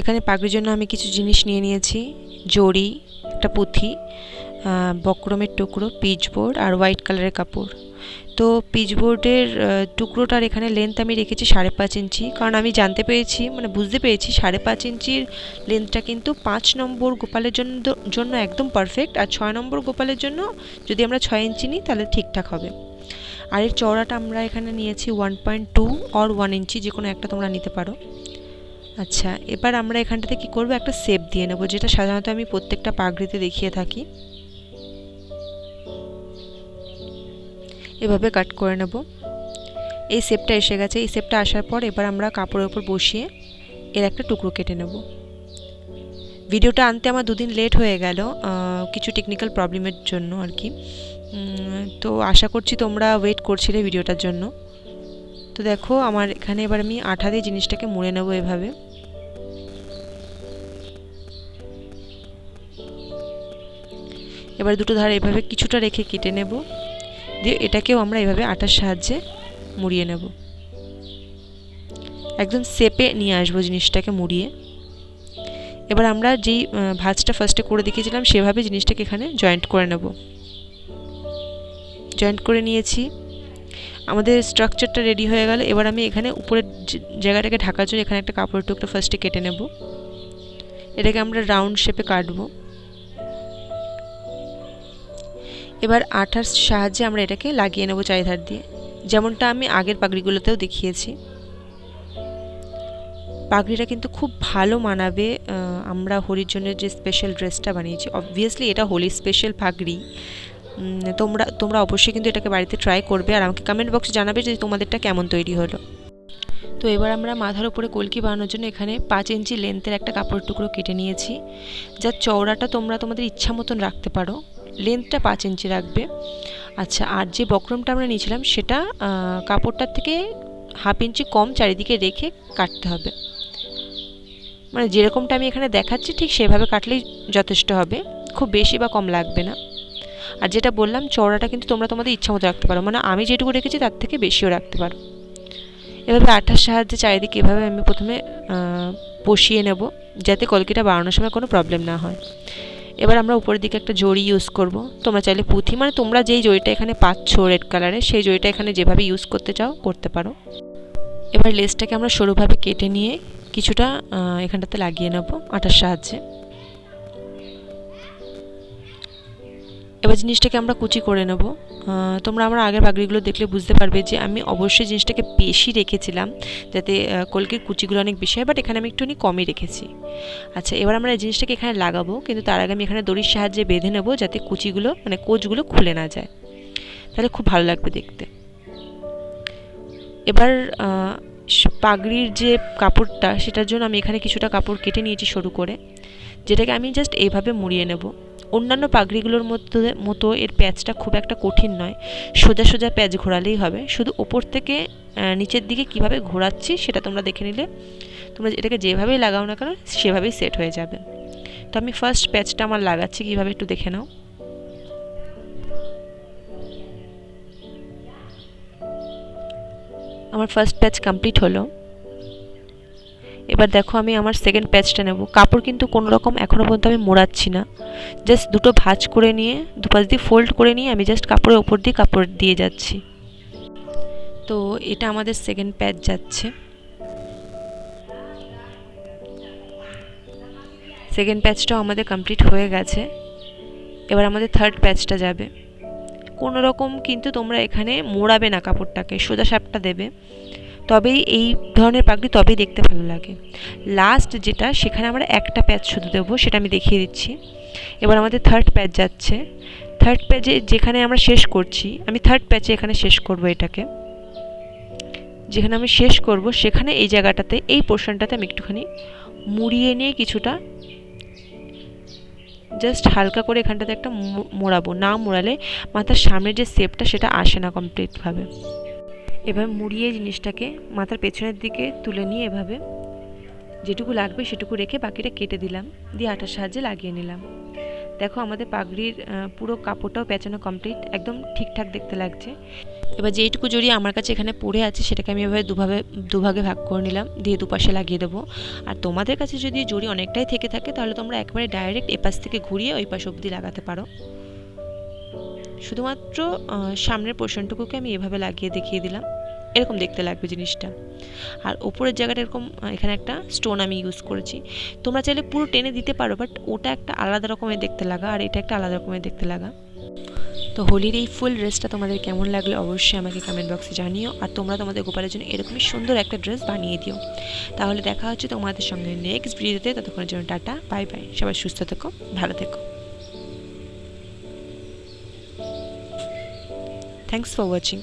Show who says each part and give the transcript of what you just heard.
Speaker 1: এখানে পাগড়ির জন্য আমি কিছু জিনিস নিয়ে নিয়েছি, জড়ি, একটা পুঁথি, বক্রমের টুকরো, পিচবোর্ড আর হোয়াইট কালারের কাপড়। তো পিচবোর্ডের টুকরোটার এখানে লেন্থ আমি রেখেছি 5.5 ইঞ্চি, কারণ আমি জানতে পেরেছি, মানে বুঝতে পেরেছি 5.5 ইঞ্চির লেন্থটা কিন্তু 5 নম্বর গোপালের জন্য একদম পারফেক্ট, আর 6 নম্বর গোপালের জন্য যদি আমরা 6 ইঞ্চি নিই তাহলে ঠিকঠাক হবে। আর এর চওড়াটা আমরা এখানে নিয়েছি 1.2 আর 1 ইঞ্চি, যে কোনো একটা তোমরা নিতে পারো। আচ্ছা, এবার আমরা এখানটাতে কি করব, একটা শেপ দিয়ে নেব, যেটা সাধারণত আমি প্রত্যেকটা পাগড়িতে দেখিয়ে থাকি। এভাবে কাট করে নেব। এই শেপটা এসে গেছে। এই শেপটা আসার পর এবার আমরা কাপড়ের উপর বসিয়ে এর একটা টুকরো কেটে নেব। ভিডিওটা আনতে আমার 2 দিন লেট হয়ে গেল, কিছু টেকনিক্যাল প্রবলেমের জন্য আর কি। তো আশা করছি তোমরা ওয়েট করছিলে ভিডিওটার জন্য। তো দেখো আমার এখানে এবার আমি আঠা দিয়ে জিনিসটাকে মুড়ে নেব এভাবে। এবার দুটো ধার এভাবে কিছুটা রেখে কেটে নেব, দিয়ে এটাকেও আমরা এভাবে আটার সাহায্যে মুড়িয়ে নেব। একদম শেপে নিয়ে আসবো জিনিসটাকে মুড়িয়ে। এবার আমরা যেই ভাঁজটা ফার্স্টে করে দেখিয়েছিলাম সেভাবে জিনিসটাকে এখানে জয়েন্ট করে নেব। জয়েন্ট করে নিয়েছি, আমাদের স্ট্রাকচারটা রেডি হয়ে গেল। এবার আমি এখানে উপরের জায়গাটাকে ঢাকার জন্য এখানে একটা কাপড়ের টুকরো ফার্স্টে কেটে নেব। এটাকে আমরা রাউন্ড শেপে কাটবো। এবার আঠার সাহায্যে আমরা এটাকে লাগিয়ে নেব চারিধার দিয়ে, যেমনটা আমি আগের পাগড়িগুলোতেও দেখিয়েছি। পাগড়িটা কিন্তু খুব ভালো মানাবে আমরা হোলির জন্য যে স্পেশাল ড্রেসটা বানিয়েছি। অবভিয়াসলি এটা হোলি স্পেশাল পাগড়ি। তোমরা অবশ্যই কিন্তু এটাকে বাড়িতে ট্রাই করবে, আর আমাকে কমেন্ট বক্সে জানাবে যে তোমাদেরটা কেমন তৈরি হলো। তো এবার আমরা মাথার উপরে কলকি বানানোর জন্য এখানে 5 ইঞ্চি লেন্থের একটা কাপড় টুকরো কেটে নিয়েছি, যার চওড়াটা তোমরা তোমাদের ইচ্ছা মতন রাখতে পারো। লেন্থটা 5 ইঞ্চি রাখবে। আচ্ছা, আর যে বক্রমটা আমরা নিয়েছিলাম সেটা কাপড়টার থেকে 1/2 ইঞ্চি কম চারিদিকে রেখে কাটতে হবে। মানে যেরকমটা আমি এখানে দেখাচ্ছি ঠিক সেভাবে কাটলেই যথেষ্ট হবে, খুব বেশি বা কম লাগবে না। আর যেটা বললাম চওড়াটা কিন্তু তোমরা তোমাদের ইচ্ছা মতো রাখতে পারো, মানে আমি যেটুকু রেখেছি তার থেকে বেশিও রাখতে পারো। এভাবে আঠার সাহায্যে চারিদিকে এভাবে আমি প্রথমে বসিয়ে নেব, যাতে কলকিটা বানানোর সময় কোনো প্রবলেম না হয়। এবার আমরা উপরের দিকে একটা জড়ি ইউজ করব। তোমরা চাইলে পুঁথি, মানে তোমরা যেই জড়িটা এখানে পাচ্ছ রেড কালারের, সেই জড়িটা এখানে যেভাবে ইউজ করতে চাও করতে পারো। এবার লেসটাকে আমরা সরুভাবে কেটে নিয়ে কিছুটা এখানটাতে লাগিয়ে নেব আঠার সাহায্যে। এবার জিনিসটাকে আমরা কুচি করে নেব। তোমরা আমার আগের পাগড়িগুলো দেখলে বুঝতে পারবে যে আমি অবশ্যই জিনিসটাকে বেশি রেখেছিলাম, যাতে কলকির কুচিগুলো অনেক বেশি হয়, বাট এখানে আমি একটুখানি কমই রেখেছি। আচ্ছা, এবার আমরা এই জিনিসটাকে এখানে লাগাবো, কিন্তু তার আগে আমি এখানে দড়ির সাহায্যে বেঁধে নেব, যাতে কুচিগুলো মানে কোচগুলো খুলে না যায়, তাহলে খুব ভালো লাগবে দেখতে। এবার পাগড়ির যে কাপড়টা সেটার জন্য আমি এখানে কিছুটা কাপড় কেটে নিয়েছি সরু করে, যেটাকে আমি জাস্ট এইভাবে মুড়িয়ে নেব। অন্যান্য পাগড়িগুলোর মতো এর প্যাচটা খুব একটা কঠিন নয়, সোজা সোজা প্যাচ ঘোরালেই হবে। শুধু ওপর থেকে নিচের দিকে কিভাবে ঘোরাচ্ছি সেটা তোমরা দেখে নিলে তোমরা এটাকে যেভাবেই লাগাও না কেন সেভাবেই সেট হয়ে যাবে। তো আমি ফার্স্ট প্যাচটা আমার লাগাচ্ছি কীভাবে একটু দেখে নাও। আমার ফার্স্ট প্যাচ কমপ্লিট হলো। এবার দেখো আমি আমার সেকেন্ড প্যাচটা নেব। কাপড় কিন্তু কোনো রকম এখনও পর্যন্ত আমি মোড়াচ্ছি না, জাস্ট দুটো ভাঁজ করে নিয়ে দুপাশ দিয়ে ফোল্ড করে নিয়ে আমি জাস্ট কাপড়ের ওপর দিয়ে কাপড় দিয়ে যাচ্ছি। তো এটা আমাদের সেকেন্ড প্যাচ যাচ্ছে। সেকেন্ড প্যাচটাও আমাদের কমপ্লিট হয়ে গেছে। এবার আমাদের থার্ড প্যাচটা যাবে। কোনো রকম কিন্তু তোমরা এখানে মোড়াবে না কাপড়টাকে, সোজা সাপটা দেবে, তবেই এই ধরনের পাগড়ি তবেই দেখতে ভালো লাগে। লাস্ট যেটা সেখানে আমরা একটা প্যাচ শুধু দেবো, সেটা আমি দেখিয়ে দিচ্ছি। এবার আমাদের থার্ড প্যাচ যাচ্ছে। থার্ড প্যাচে যেখানে আমরা শেষ করছি, আমি থার্ড প্যাচে এখানে শেষ করব, এটাকে যেখানে আমি শেষ করব সেখানে এই জায়গাটাতে এই পোর্শনটাতে আমি একটুখানি মুড়িয়ে নিয়ে কিছুটা জাস্ট হালকা করে এখানটাতে একটা মোড়াবো। না মোড়ালে মাথার সামনের যে শেপটা সেটা আসে না কমপ্লিটভাবে। এভাবে মুড়িয়ে জিনিসটাকে মাথার পেছনের দিকে তুলে নিয়ে এভাবে যেটুকু লাগবে সেটুকু রেখে বাকিটা কেটে দিলাম, দিয়ে আটার সাহায্যে লাগিয়ে নিলাম। দেখো আমাদের পাগড়ির পুরো কাপড়টাও পেঁচানো কমপ্লিট, একদম ঠিকঠাক দেখতে লাগছে। এবার যেইটুকু জড়ি আমার কাছে এখানে পড়ে আছে সেটাকে আমি এভাবে দুভাগে ভাগ করে নিলাম, দিয়ে দুপাশে লাগিয়ে দেবো। আর তোমাদের কাছে যদি জড়ি অনেকটাই থেকে থাকে তাহলে তোমরা একবারে ডাইরেক্ট এপাশ থেকে ঘুরিয়ে ওই পাশ অবধি লাগাতে পারো। শুধুমাত্র সামনের পোর্শনটুকুকে আমি এভাবে লাগিয়ে দেখিয়ে দিলাম, এরকম দেখতে লাগবে জিনিসটা। আর ওপরের জায়গাটা এরকম এখানে একটা স্টোন আমি ইউজ করেছি, তোমরা চাইলে পুরো টেনে দিতে পারো, বাট ওটা একটা আলাদা রকমের দেখতে লাগা আর এটা একটা আলাদা রকমের দেখতে লাগা। তো হোলির এই ফুল ড্রেসটা তোমাদের কেমন লাগলো অবশ্যই আমাকে কমেন্ট বক্সে জানিও। আর তোমরা তোমাদের গোপালের জন্য এরকমই সুন্দর একটা ড্রেস বানিয়ে দিও। তাহলে দেখা হচ্ছে তোমাদের সঙ্গে নেক্সট ভিডিওতে, ততক্ষণের জন্য টাটা, বাই বাই, সবাই সুস্থ থেকো, ভালো থেকো। Thanks for watching.